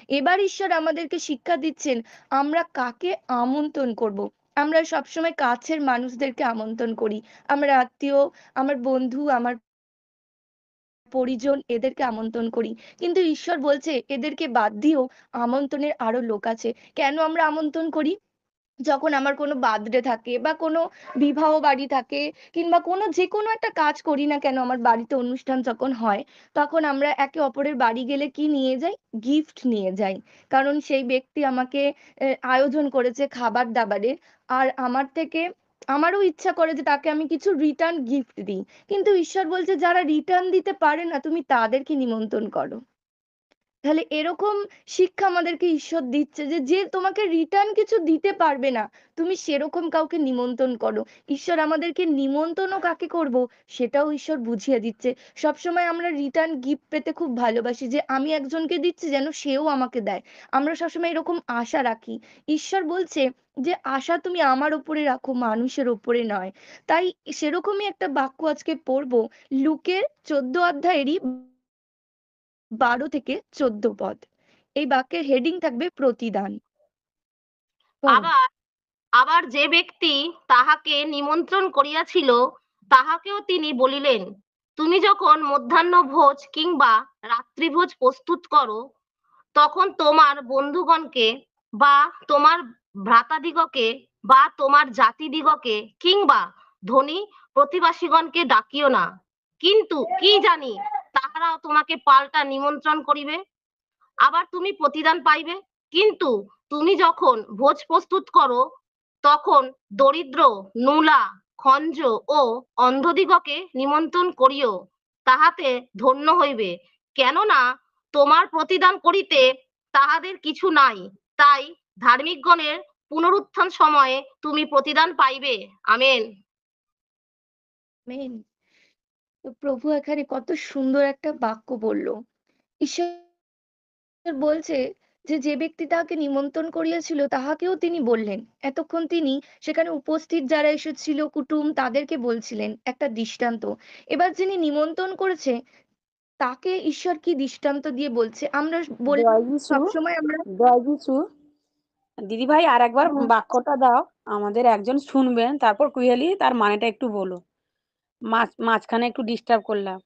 এবার ঈশ্বর আমাদেরকে শিক্ষা দিচ্ছেন আমরা কাকে আমন্ত্রণ করব। আমরা সবসময় কাছের মানুষদেরকে আমন্ত্রণ করি, আমার আত্মীয়, আমার বন্ধু, আমার পরিজন, এদেরকে আমন্ত্রণ করি। কিন্তু ঈশ্বর বলছে এদেরকে বাদ দিয়েও আমন্ত্রণের আরো লোক আছে। কেন আমরা আমন্ত্রণ করি? যখন আমার কোনো বার্থডে থাকে বা কোনো বিবাহ বাড়ি থাকে কিংবা কোনো যেকোনো একটা কাজ করি না কেন, আমার বাড়িতে অনুষ্ঠান যখন হয়, তখন আমরা একে অপরের বাড়ি গেলে কি নিয়ে যাই? গিফট নিয়ে যাই। কারণ সেই ব্যক্তি আমাকে আয়োজন করেছে খাবার দাবারের। আর আমার থেকে আমারও ইচ্ছা করে যে তাকে আমি কিছু রিটার্ন গিফট দিই। কিন্তু ঈশ্বর বলছে যারা রিটার্ন দিতে পারে না তুমি তাদেরকে নিমন্ত্রণ করো। তাহলে এরকম শিক্ষা আমাদেরকে ঈশ্বর দিচ্ছে যে, যে তোমাকে রিটার্ন কিছু দিতে পারবে না, তুমি সেরকম কাউকে নিমন্ত্রণ করো। ঈশ্বর আমাদেরকে নিমন্ত্রণও কাকে করব সেটাও ঈশ্বর বুঝিয়ে দিচ্ছে। সবসময় আমরা রিটার্ন গিফট পেতে খুব ভালোবাসি যে আমি একজনকে দিচ্ছি যেন সেও আমাকে দেয়। আমরা সবসময় এরকম আশা রাখি। ঈশ্বর বলছে যে আশা তুমি আমার উপরে রাখো, মানুষের উপরে নয়। তাই সেরকমই একটা বাক্য আজকে পড়বো, লুকের 14 অধ্যায়েরই 12 থেকে 14 পদ। এই বাক্যের হেডিং থাকবে প্রতিদান। পড়ো। আবার আবার যে ব্যক্তি তাহাকে নিমন্ত্রণ করিয়াছিল তাহাকেও তিনি বলিলেন, তুমি যখন মধ্যাহ্ন ভোজ কিংবা রাত্রিভোজ প্রস্তুত করো তখন তোমার বন্ধুগণকে বা তোমার ভ্রাতাদিগকে বা তোমার জাতিদিগকে কিংবা ধনী প্রতিবাসীগণকে ডাকিও না, কিন্তু কি জানি তাহারাও তোমাকে পাল্টা নিমন্ত্রণ করিবে, আবার তুমি প্রতিদান পাইবে। কিন্তু তুমি যখন ভোজ প্রস্তুত করো তখন দরিদ্র, নুলা, খঞ্জ ও অন্ধদিগকে নিমন্ত্রণ করিও, তাহাতে ধন্য হইবে, কেননা তোমার প্রতিদান করিতে তাহাদের কিছু নাই, তাই ধার্মিকগণের পুনরুত্থান সময়ে তুমি প্রতিদান পাইবে। আমেন। আমেন। তো প্রভু এখানে কত সুন্দর একটা বাক্য বলল। ঈশ্বর বলছে যে যে ব্যক্তি তাহাকে নিমন্ত্রণ করিয়াছিল তাহাকেও তিনি বললেন। এতক্ষণ তিনি সেখানে উপস্থিত যারা এসেছিল কুটুম তাদেরকে বলছিলেন একটা দৃষ্টান্ত। এবার যিনি নিমন্ত্রণ করেছে তাকে ঈশ্বর কি দৃষ্টান্ত দিয়ে বলছে? আমরা বলি জয় যিশু, সবসময় আমরা জয় যিশু। দিদি ভাই আর একবার বাক্যটা দাও, আমাদের একজন শুনবেন, তারপর কুহেলি তার মানেটা একটু বলো। মাঝখানে একটু ডিস্টার্ব করলাম।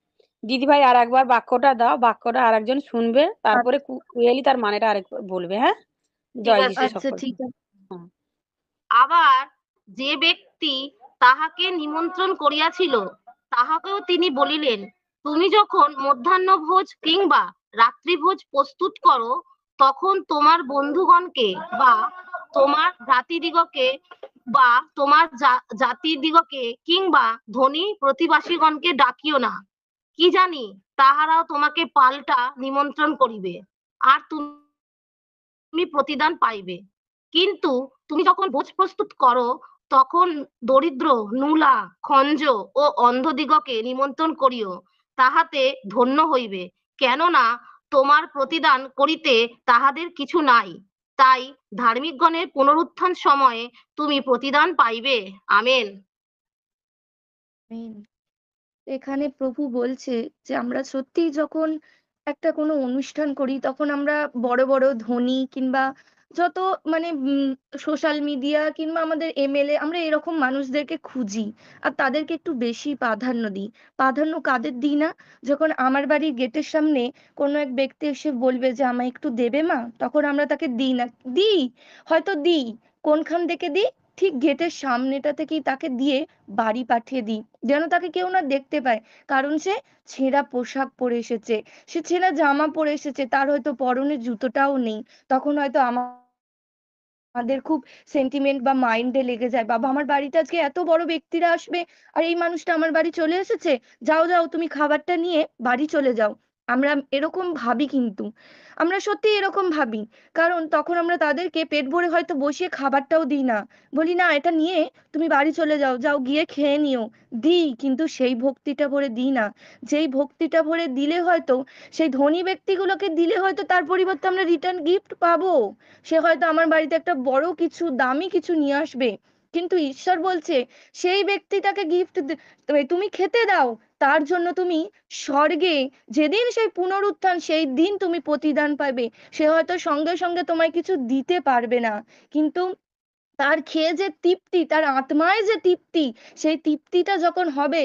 দিদি ভাই আর একবার বাক্যটা দাও, বাক্যটা আর একজন শুনবে, তারপরে কুহেলি তার মানেটা আরেকবার বলবে। হ্যাঁ, ঠিক জয় আছে। যিশু আচ্ছা সকলকে। ঠিক আছে। হ্যাঁ। আবার যে ব্যক্তি তাহাকে নিমন্ত্রণ করিয়াছিল তাহাকেও তিনি বলিলেন, তুমি যখন মধ্যাহ্ন ভোজ কিংবা রাত্রিভোজ প্রস্তুত করো তখন তোমার বন্ধুগণকে বা তোমার ভ্রাতৃদিগকে বা তোমার জাতিদিগকে কিংবা ধনী প্রতিবাসীগণকে ডাকিও না, কি জানি তাহারাও তোমাকে পাল্টা নিমন্ত্রণ করিবে, আর তুমি প্রতিদান পাইবে। কিন্তু তুমি যখন ভোজ প্রস্তুত করো তখন দরিদ্র, নুলা, খঞ্জ ও অন্ধদিগকে নিমন্ত্রণ করিও, তাহাতে ধন্য হইবে, কেননা তোমার প্রতিদান করিতে তাহাদের কিছু নাই, তাই ধার্মিকগণের পুনরুত্থান সময়ে তুমি প্রতিদান পাইবে। আমেন। আমেন। এখানে প্রভু বলছে যে আমরা সত্যিই যখন একটা কোনো অনুষ্ঠান করি তখন আমরা বড় বড় ধনী কিংবা যত মানে সোশ্যাল মিডিয়া কিংবা আমাদের এমএলএ আমরা এরকম মানুষদেরকে খুঁজি আর তাদেরকে একটু বেশি প্রাধান্য দিই। প্রাধান্য কাদের দিই না? যখন আমার বাড়ির গেটের সামনে কোনো এক ব্যক্তি এসে বলবে যে আমায় একটু দেবে মা, তখন আমরা তাকে দিই না। দিই, হয়তো দিই। কোনখান থেকে দিই? ঠিক গেটের সামনেটা থেকেই তাকে দিয়ে বাড়ি পাঠিয়ে দিই, যেন তাকে কেউ না দেখতে পায়। কারণ সে ছেঁড়া পোশাক পরে এসেছে, সে ছেঁড়া জামা পরে এসেছে, তার হয়তো পরনে জুতোটাও নেই। তখন হয়তো আমাদের খুব সেন্টিমেন্ট বা মাইন্ডে লেগে যায়, বাবা আমার বাড়িতে আজকে এত বড় ব্যক্তিরা আসবে আর এই মানুষটা আমার বাড়ি চলে এসেছে, যাও যাও তুমি খাবারটা নিয়ে বাড়ি চলে যাও। আমরা এরকম ভাবি, কিন্তু আমরা সত্যি এরকম ভাবি। কারণ তখন আমরা তাদেরকে পেট ভরে হয়তো বসিয়ে খাবারটাও দিই না, বলি না এটা নিয়ে তুমি বাড়ি চলে যাও, যাও গিয়ে খেয়ে নিও। দিই, কিন্তু সেই ভক্তিটা ভরে দিই না। যেই ভক্তিটা ভরে দিলে হয়তো সেই ধনী ব্যক্তিগুলোকে দিলে হয়তো তার পরিবর্তে আমরা রিটার্ন গিফট পাবো। সে হয়তো আমার বাড়িতে একটা বড় কিছু দামি কিছু নিয়ে আসবে। কিন্তু ঈশ্বর বলছে সেই ব্যক্তিটাকে গিফট তুমি খেতে দাও, তার জন্য তুমি স্বর্গে যেদিন সেই পুনরুত্থান সেই দিন তুমি প্রতিদান পাবে। সে হয়তো সঙ্গে সঙ্গে তোমায় কিছু দিতে পারবে না, কিন্তু তার খেয়ে যে তৃপ্তি, তার আত্মায় যে তৃপ্তি, সেই তৃপ্তিটা যখন হবে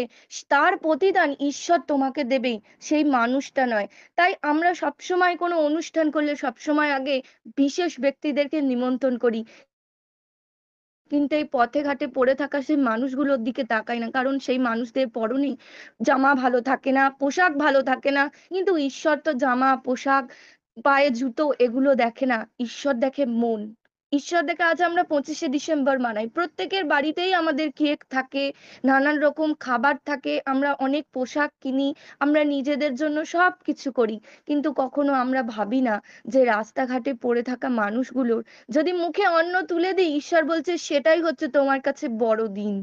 তার প্রতিদান ঈশ্বর তোমাকে দেবে, সেই মানুষটা নয়। তাই আমরা সবসময় কোনো অনুষ্ঠান করলে সবসময় আগে বিশেষ ব্যক্তিদেরকে নিমন্ত্রণ করি, কিন্তু এই পথে ঘাটে পড়ে থাকা সেই মানুষগুলোর দিকে তাকাই না, কারণ সেই মানুষদের পরনে জামা ভালো থাকে না, পোশাক ভালো থাকে না। কিন্তু ঈশ্বর তো জামা, পোশাক, পায়ে জুতো এগুলো দেখে না, ঈশ্বর দেখে মন। ঈশ্বর দেখে আজ আমরা 25শে ডিসেম্বর মানাই, প্রত্যেকের বাড়িতেই আমাদের কেক থাকে, নানান রকম খাবার থাকে, আমরা অনেক পোশাক কিনি, আমরা নিজেদের জন্য সবকিছু করি, কিন্তু কখনো আমরা ভাবি না যে রাস্তাঘাটে পড়ে থাকা মানুষগুলোর যদি মুখে অন্ন তুলে দিই, ঈশ্বর বলছে সেটাই হচ্ছে তোমার কাছে বড় দিন,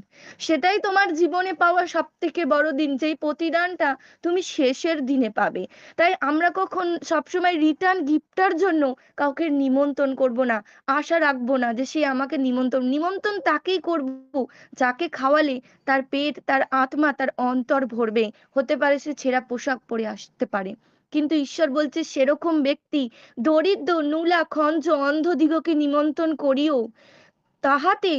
সেটাই তোমার জীবনে পাওয়া সব থেকে বড় দিন, যেই প্রতিদানটা তুমি শেষের দিনে পাবে। তাই আমরা কখন সবসময় রিটার্ন গিফটার জন্য কাউকে নিমন্ত্রণ করব না, আশা রাখবো না যে সে আমাকে নিমন্ত্রণ নিমন্ত্রণ তাকেই করব যাকে খাওয়ালে তার পেট, তার আত্মা, তার অন্তর ভরবে। হতে পারে সে ছেঁড়া পোশাক পরে আসতে পারে, কিন্তু ঈশ্বর বলছে সেরকম ব্যক্তি দরিদ্র, নুলা, খঞ্জ, অন্ধদিগকে নিমন্ত্রণ করিও, তাহাতে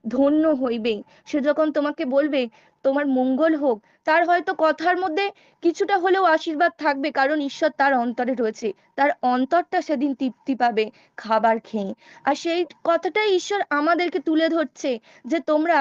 ধন্য হইবে। সে যখন তোমাকে বলবে তোমার মঙ্গল হোক, তার হয়তো কথার মধ্যে কিছুটা হলেও আশীর্বাদ থাকবে, কারণ ঈশ্বর তার অন্তরে রয়েছে, তার অন্তরটা সেদিন তৃপ্তি পাবে খাবার খেয়ে। আর সেই কথাটাই ঈশ্বর আমাদেরকে তুলে ধরছে, যে তোমরা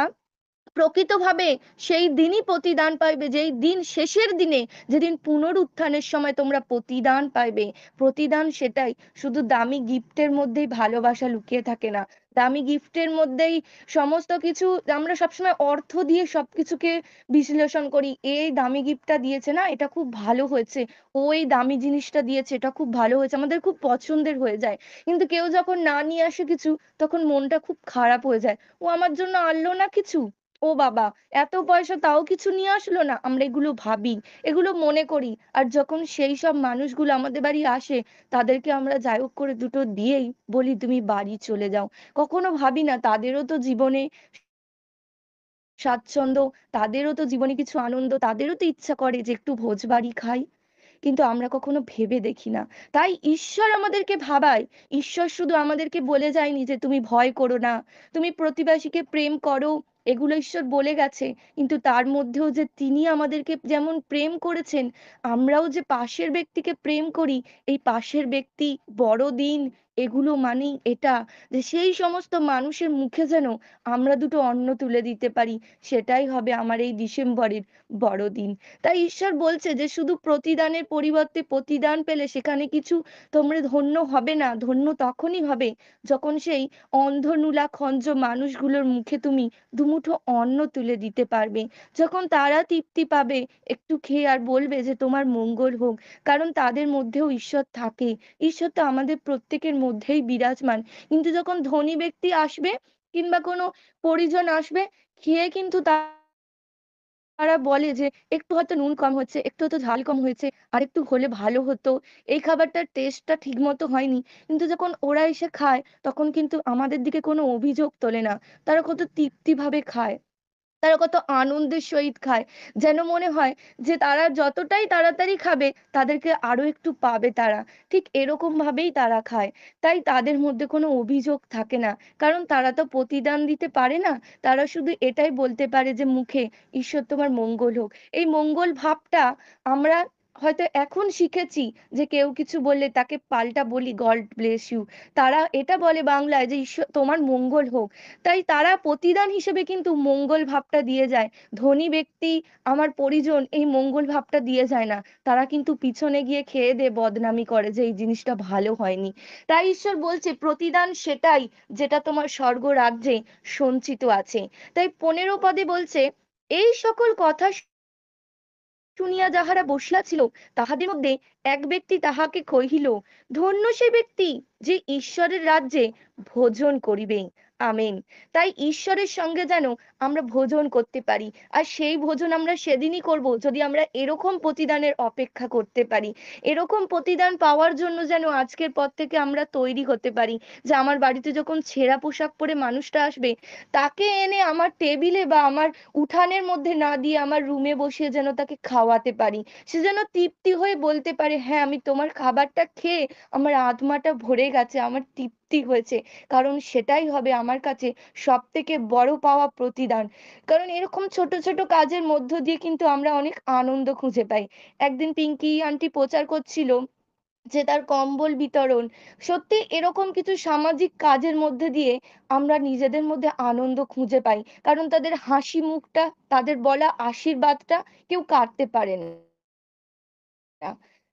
প্রকৃতভাবে সেই দিনই প্রতিদান পাইবে, যেই দিন শেষের দিনে, যেদিন পুনরুত্থানের সময় তোমরা প্রতিদান পাইবে। প্রতিদান সেটাই, শুধু দামি গিফটের মধ্যেই ভালোবাসা লুকিয়ে থাকে না, দামি গিফটের মধ্যেই সমস্ত কিছু, আমরা সবসময় অর্থ দিয়ে সবকিছুকে বিশ্লেষণ করি, এই দামি গিফটটা দিয়েছে না, এটা খুব ভালো হয়েছে, ও এই দামি জিনিসটা দিয়েছে, এটা খুব ভালো হয়েছে, আমাদের খুব পছন্দের হয়ে যায়। কিন্তু কেউ যখন না নিয়ে আসে কিছু, তখন মনটা খুব খারাপ হয়ে যায়, ও আমার জন্য আনলো না কিছু, ও বাবা এত পয়সা তাও কিছু নিয়ে আসলো না, আমরা এগুলো ভাবি, এগুলো মনে করি। আর যখন সেই সব মানুষগুলো আমাদের বাড়ি আসে, তাদেরকে আমরা যাই হোক করে দুটো দিয়েই বলি তুমি বাড়ি চলে যাও। কখনো ভাবি না তাদেরও তো জীবনে স্বাচ্ছন্দ্য, তাদেরও তো জীবনে কিছু আনন্দ, তাদেরও তো ইচ্ছা করে যে একটু ভোজ বাড়ি খাই, কিন্তু আমরা কখনো ভেবে দেখি না। তাই ঈশ্বর আমাদেরকে ভাবায়, ঈশ্বর শুধু আমাদেরকে বলে যায়নি যে তুমি ভয় করো না, তুমি প্রতিবেশীকে প্রেম করো, এগুলো ঈশ্বর বলে গেছে, কিন্তু তার মধ্যেও যে তিনি আমাদেরকে যেমন প্রেম করেছেন, আমরাও যে পাশের ব্যক্তিকে প্রেম করি, এই পাশের ব্যক্তি, বড়দিন, এগুলো মানেই এটা, যে সেই সমস্ত মানুষের মুখে যেন আমরা দুটো অন্ন তুলে দিতে পারি, সেটাই হবে আমার এই ডিসেম্বরের বড়দিন। তাই ঈশ্বর বলছে যে শুধু প্রতিদানের পরিবর্তে প্রতিদান পেলে সেখানে কিছু তোমরা ধন্য হবে না, ধন্য তখনই হবে যখন সেই অন্ধনুলা খঞ্জ মানুষগুলোর মুখে তুমি দুমুঠো অন্ন তুলে দিতে পারবে, যখন তারা তৃপ্তি পাবে একটু খেয়ে, আর বলবে যে তোমার মঙ্গল হোক, কারণ তাদের মধ্যেও ঈশ্বর থাকে, ঈশ্বর তো আমাদের প্রত্যেকের মধ্যেই বিরাজমান। কিন্তু যখন ধনী ব্যক্তি আসবে কিংবা কোনো পরিজন আসবে, খেয়ে কিন্তু তারা বলে যে একটু হয়তো নুন কম হচ্ছে, একটু হয়তো ঝাল কম হয়েছে, আর একটু হলে ভালো হতো, এই খাবারটার টেস্টটা ঠিক মতো হয়নি। কিন্তু যখন ওরা এসে খায়, তখন কিন্তু আমাদের দিকে কোনো অভিযোগ তোলে না, তারা কত তৃপ্তি ভাবে খায়, তারা কত আনন্দের সহিত খায়, যেন মনে হয় যে তারা যতটাই তাড়াতাড়ি খাবে তাদেরকে আরো একটু পাবে তারা, ঠিক এরকম ভাবেই তারা খায়। তাই তাদের মধ্যে কোনো অভিযোগ থাকে না, কারণ তারা তো প্রতিদান দিতে পারে না, তারা শুধু এটাই বলতে পারে যে মুখে, ঈশ্বর তোমার মঙ্গল হোক। এই মঙ্গল ভাবটা আমরা হয়তো এখন শিখেছি, যে কেউ কিছু বললে তাকে পাল্টা বলি গড ব্লেস ইউ, তারা এটা বলে বাংলায় যে ঈশ্বর তোমার মঙ্গল হোক। তাই তারা প্রতিদান হিসেবে কিন্তু মঙ্গল ভাবটা দিয়ে যায়, ধনী ব্যক্তি, আমার পরিজন এই মঙ্গল ভাবটা দিয়ে যায় না, তারা কিন্তু পিছনে গিয়ে খেয়ে দে বদনামি করে যে এই জিনিসটা ভালো হয়নি। তাই ঈশ্বর বলছে প্রতিদান সেটাই যেটা তোমার স্বর্গ রাজ্যে সঞ্চিত আছে। তাই 15 পদে বলছে, এই সকল কথা শুনিয়া যাহারা বসিয়া ছিল, তাহাদের মধ্যে এক ব্যক্তি তাহাকে কহিল, ধন্য সে ব্যক্তি যে ঈশ্বরের রাজ্যে ভোজন করিবে। আমেন। তাই ঈশ্বরের সঙ্গে যেন আমরা ভোজন করতে পারি। আর সেই ভোজন আমরা সেদিনই করব যদি আমরা এরকম প্রতিদানের অপেক্ষা করতে পারি। এরকম প্রতিদান পাওয়ার জন্য যেন আজকের পর থেকে আমরা তৈরি হতে পারি। যে আমার বাড়িতে যখন ছেঁড়া পোশাক পরে মানুষটা আসবে, তাকে এনে আমার টেবিলে বা আমার উঠানের মধ্যে না দিয়ে আমার রুমে বসিয়ে যেন তাকে খাওয়াতে পারি। সে যেন তৃপ্তি হয়ে বলতে পারে, "হ্যাঁ, আমি তোমার খাবারটা খেয়ে আমার আত্মাটা ভরে গেছে, আমার তৃপ্তি হয়েছে।" কারণ সেটাই হবে আমার কাছে সবথেকে বড় পাওয়া প্রতিদান। কারণ এরকম ছোট, ছোট কাজের মধ্য দিয়ে কিন্তু আমরা অনেক আনন্দ খুঁজে পাই। একদিন পিঙ্কি আন্টি প্রচার করছিল যে তার কম্বল বিতরণ। সত্যি এরকম কিছু সামাজিক কাজের মধ্যে দিয়ে আমরা নিজেদের মধ্যে আনন্দ খুঁজে পাই। কারণ তাদের হাসি মুখটা, তাদের বলা আশীর্বাদটা কেউ কাটতে পারে না।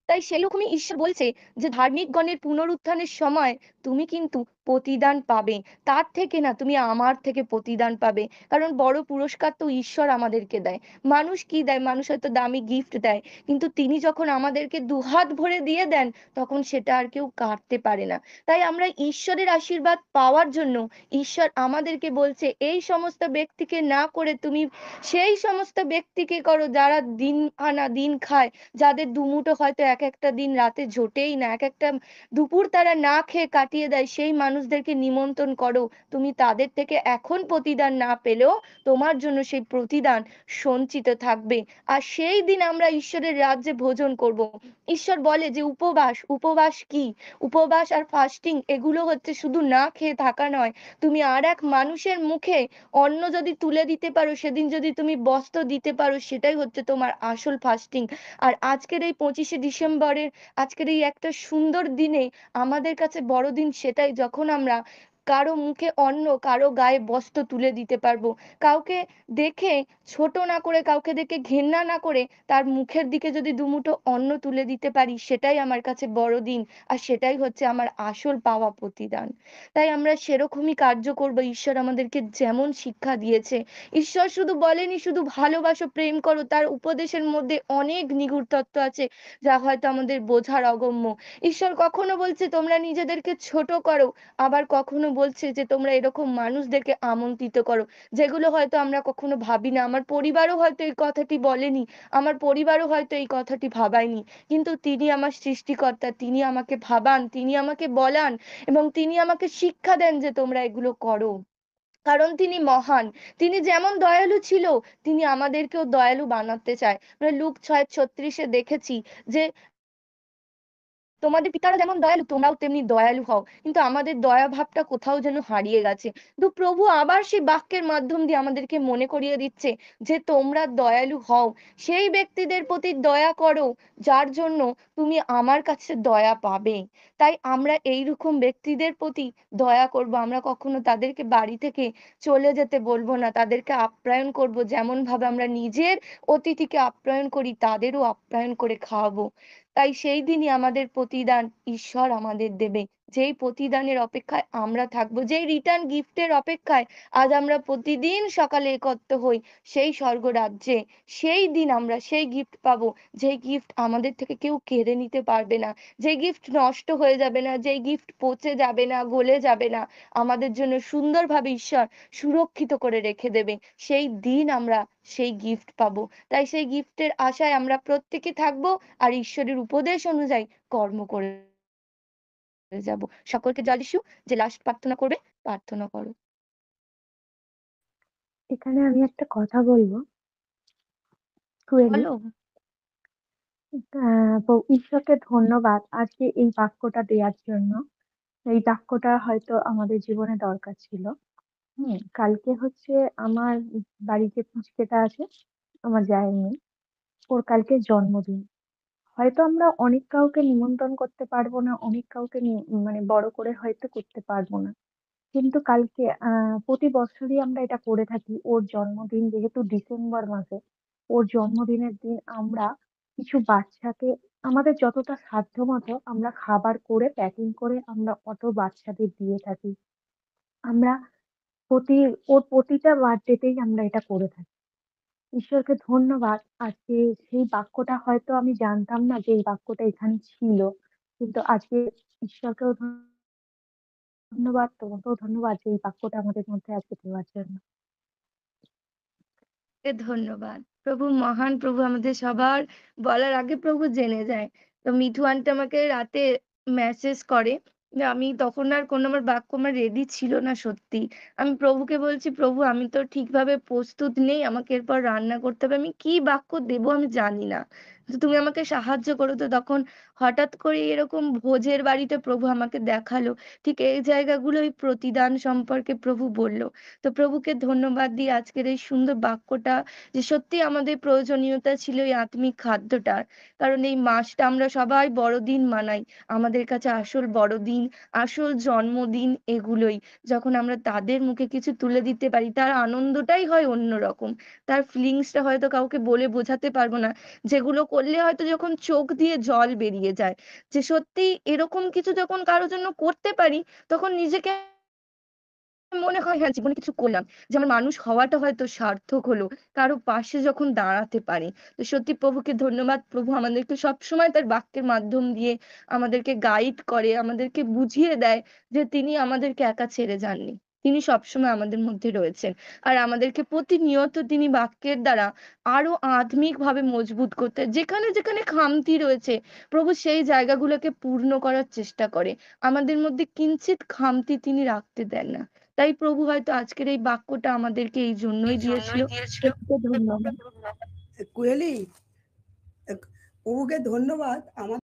তাই সেরকমই ঈশ্বর বলছে যে ধার্মিকগণের পুনরুত্থানের সময় তুমি কিন্তু প্রতিদান পাবে। তার থেকে না, তুমি আমার থেকে প্রতিদান পাবে। কারণ বড় পুরস্কার তো ঈশ্বর আমাদেরকে দেয়। মানুষ কি দেয়? মানুষ হয়তো দামি গিফট দেয়। কিন্তু তিনি যখন আমাদেরকে দুহাত ভরে দিয়ে দেন, তখন সেটা আর কেউ কাড়তে পারে না। তাই আমরা ঈশ্বরের আশীর্বাদ পাওয়ার জন্য ঈশ্বর আমাদেরকে বলছে, এই সমস্ত ব্যক্তিকে না করে তুমি সেই সমস্ত ব্যক্তিকে করো যারা দিন আনা দিন খায়, যাদের দুমুঠো হয়তো একেকটা দিন রাতে জোটেই না, একেকটা দুপুর তারা না খেয়ে কাটিয়ে দেয়, সেই মানুষদেরকে নিমন্ত্রণ করো। তুমি তাদের থেকে এখন প্রতিদান না পেলেও তোমার জন্য সেই প্রতিদান সঞ্চিত থাকবে। আর সেই দিন আমরা ঈশ্বরের রাজ্যে ভোজন করব। ঈশ্বর বলে যে উপবাস, উপবাস কি? উপবাস আর ফাস্টিং এগুলো হচ্ছে শুধু না খেয়ে থাকা নয়। তুমি আরেক মানুষের মুখে অন্ন যদি তুলে দিতে পারো, সেদিন যদি তুমি বস্ত্র দিতে পারো, সেটাই হচ্ছে তোমার আসল ফাস্টিং। আর আজকের এই 25শে ডিসেম্বরের আজকের এই একটা সুন্দর দিনে আমাদের কাছে বড়দিন সেটাই, যখন আমরা কারো মুখে অন্ন, কারো গায়ে বস্ত্র তুলে দিতে পারবো। কাউকে দেখে ছোট না করে, কাউকে দেখে ঘেন্না না করে তার মুখের দিকে যদি দুমুঠো অন্ন তুলে দিতে পারি, সেটাই আমার কাছে বড়দিন। আর সেটাই হচ্ছে আমার আসল পাওয়া প্রতিদান। তাই আমরা সেরকমই কার্য করব ঈশ্বর আমাদেরকে যেমন শিক্ষা দিয়েছে। ঈশ্বর শুধু বলেনি শুধু ভালোবাসো, প্রেম করো, তার উপদেশের মধ্যে অনেক নিগূঢ় তত্ত্ব আছে যা হয়তো আমাদের বোঝার অগম্য। ঈশ্বর কখনো বলছে তোমরা নিজেদেরকে ছোট করো, আবার কখনো বলছে যে তোমরা এরকম মানুষদেরকে আমন্ত্রিত করো, যেগুলো হয়তো আমরা কখনো ভাবি না। আমার পরিবারও হয়তো এই কথাটি বলেনি, আমার পরিবারও হয়তো এই কথাটি ভাবায়নি, কিন্তু তিনি আমার সৃষ্টিকর্তা, তিনি আমাকে ভাবান, তিনি আমাকে বলান এবং তিনি আমাকে শিক্ষা দেন যে তোমরা এগুলো করো। কারণ তিনি মহান। তিনি যেমন দয়ালু ছিল, তিনি আমাদেরকেও দয়ালু বানাতে চায়। আমরা লুক 6:36 দেখেছি যে তোমাদের পিতারা যেমন দয়ালু তোমরাও তেমনি দয়ালু হও। কিন্তু আমাদের দয়া ভাবটা কোথাও যেন হারিয়ে গেছে। তো প্রভু আবার সেই বাক্যের মাধ্যম দিয়ে আমাদেরকে মনে করিয়ে দিচ্ছে যে তোমরা দয়ালু হও। সেই ব্যক্তিদের প্রতি দয়া করো যার জন্য তুমি আমার কাছে দয়া পাবে। তাই আমরা এইরকম ব্যক্তিদের প্রতি দয়া করব। আমরা কখনো তাদেরকে বাড়ি থেকে চলে যেতে বলবো না। তাদেরকে আপ্যায়ন করব, যেমন ভাবে আমরা নিজের অতিথিকে আপ্যায়ন করি তাদেরও আপ্যায়ন করে খাওয়াবো। তাই সেই দিনই আমাদের প্রতিদান ঈশ্বর আমাদের দেবে। যেই প্রতিদানের অপেক্ষায় আমরা থাকবো, যেই রিটার্ন গিফটের অপেক্ষায় আজ আমরা প্রতিদিন সকালে একত্র হই, সেই স্বর্গরাজ্যে সেই দিন আমরা সেই গিফট পাবো, যেই গিফট আমাদের থেকে কেউ কেড়ে নিতে পারবে না, যে গিফট নষ্ট হয়ে যাবে না, যেই গিফট পচে যাবে না, গলে যাবে না, আমাদের জন্য সুন্দরভাবে ঈশ্বর সুরক্ষিত করে রেখে দেবে। সেই দিন আমরা সেই গিফট পাবো। তাই সেই গিফটের আশায় আমরা প্রত্যেকে থাকবো আর ঈশ্বরের উপদেশ অনুযায়ী কর্ম করে যাব। সকলকে জয় যিশু। যে লাস্ট প্রার্থনা করবে, প্রার্থনা করো। এখানে আমি একটা কথা বলবো, কুয়েলি। বলো। ঈশ্বরকে ধন্যবাদ আজকে এই বাক্যটা দেওয়ার জন্য। এই বাক্যটা হয়তো আমাদের জীবনে দরকার ছিল। কালকে হচ্ছে আমার বাড়িতে পুচকেটা আছে, আমার জায়ের মেয়ে, ওর কালকে জন্মদিন। হয়তো আমরা অনেক কাউকে নিমন্ত্রণ করতে পারবো না, অনেক কাউকে মানে বড় করে হয়তো করতে পারবো না, কিন্তু কালকে প্রতি বছরই আমরা এটা করে থাকি। ওর জন্মদিন যেহেতু ডিসেম্বর মাসে, ওর জন্মদিনের দিন আমরা কিছু বাচ্চাকে আমাদের যতটা সাধ্য মতো আমরা খাবার করে প্যাকিং করে আমরা অত বাচ্চাদের দিয়ে থাকি। আমরা প্রতি ওর প্রতিটা বার্থডেতেই আমরা এটা করে থাকি। ঈশ্বরকে ধন্যবাদ আজকে সেই বাক্যটা হয়তো আমি জানতাম না যে এই বাক্যটা এখানে ছিল, কিন্তু আজকে ঈশ্বরকেও ধন্যবাদ, তোমাকেও ধন্যবাদ যে এই বাক্যটা আমাদের মধ্যে আজকে দেওয়ার জন্য। কে ধন্যবাদ। প্রভু মহান, প্রভু আমাদের সবার বলার আগে প্রভু জেনে যায়। তো মিঠু আন্টি আমাকে রাতে মেসেজ করে যে আমি তখন আর কোনো আমার বাক্য আমার রেডি ছিল না সত্যি। আমি প্রভুকে বলছি, "প্রভু আমি তো ঠিকভাবে প্রস্তুত নেই। আমাকে এরপর রান্না করতে হবে। আমি কি বাক্য দেবো আমি জানি না। তো তুমি আমাকে সাহায্য করো।" তো তখন হঠাৎ করে এরকম ভোজের বাড়িতে প্রভু আমাকে দেখালো। ঠিক এই জায়গাগুলোই প্রতিদান সম্পর্কে প্রভু বলল। তো প্রভুকে ধন্যবাদ দিয়ে আজকের এই সুন্দর বাক্যটা যে সত্যি আমাদের প্রয়োজনীয়তা ছিল এই আত্মিক খাদ্যটার। কারণ এই মাসটা আমরা সবাই বড়দিন মানাই। আমাদের কাছে আসল বড়দিন, আসল জন্মদিন এগুলোই। যখন আমরা তাদের মুখে কিছু তুলে দিতে পারি তার আনন্দটাই হয় অন্যরকম। তার ফিলিংসটা হয়তো কাউকে বলে বোঝাতে পারবো না। যেগুলো করলে হয়তো যখন চোখ দিয়ে জল বেরিয়ে যায়। যে সত্যি এরকম কিছু যখন কারো জন্য করতে পারি তখন নিজেকে মনে হয় হ্যাঁ, জীবনে কিছু করলাম। যে আমার মানুষ হওয়াটা হয়তো সার্থক হলো। কারো পাশে যখন দাঁড়াতে পারি। তো সত্যি প্রভুকে ধন্যবাদ। প্রভু আমাদেরকে সবসময় তার বাক্যের মাধ্যম দিয়ে আমাদেরকে গাইড করে, আমাদেরকে বুঝিয়ে দেয় যে তিনি আমাদেরকে একা ছেড়ে যাননি। তিনি সবসময় আমাদের মধ্যে রয়েছেন। আর আমাদেরকে প্রতিনিয়ত তিনি বাক্যের দ্বারা আরো আত্মিকভাবে মজবুত করতে যেখানে, যেখানে খামতি রয়েছে প্রভু সেই জায়গাগুলোকে পূর্ণ করার চেষ্টা করে। আমাদের মধ্যে কিঞ্চিৎ খামতি তিনি রাখতে দেন না। তাই প্রভু হয়তো আজকের এই বাক্যটা আমাদেরকে এই জন্যই দিয়েছিল। প্রভুকে ধন্যবাদ। কোয়েলি, প্রভুকে ধন্যবাদ।